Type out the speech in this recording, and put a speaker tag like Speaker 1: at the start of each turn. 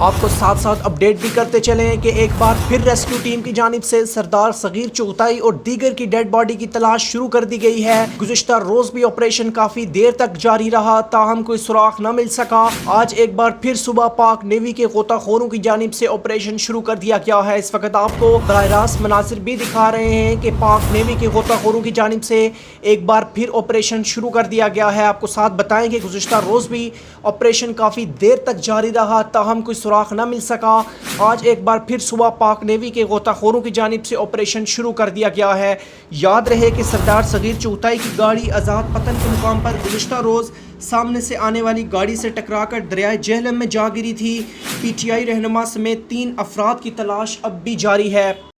Speaker 1: आपको साथ साथ अपडेट भी करते चलें कि एक बार फिर रेस्क्यू टीम की जानिब से सरदार सगीर चुगताई और दीगर की डेड बॉडी की तलाश शुरू कर दी गई है। गुज़िश्ता रोज भी ऑपरेशन काफी देर तक जारी रहा, ताहम कोई सुराग न मिल सका। आज एक बार फिर सुबह पाक नेवी के गोताखोरों की जानिब से ऑपरेशन शुरू कर दिया गया है। इस वक्त आपको बराह रास्त मनाजिर भी दिखा रहे हैं कि पाक नेवी के गोताखोरों की जानिब से एक बार फिर ऑपरेशन शुरू कर दिया गया है। आपको साथ बताएंगे गुज़िश्ता रोज भी ऑपरेशन काफी देर तक जारी रहा, ताहम कोई सुराग न मिल सका। आज एक बार फिर सुबह पाक नेवी के गोताखोरों की जानिब से ऑपरेशन शुरू कर दिया गया है। याद रहे कि सरदार सगीर चुगताई की गाड़ी आज़ाद पतन के मुकाम पर गुज़िश्ता रोज़ सामने से आने वाली गाड़ी से टकराकर दरियाए जेहलम में जा गिरी थी। PTI रहनुमा समेत 3 अफराद की तलाश अब भी जारी है।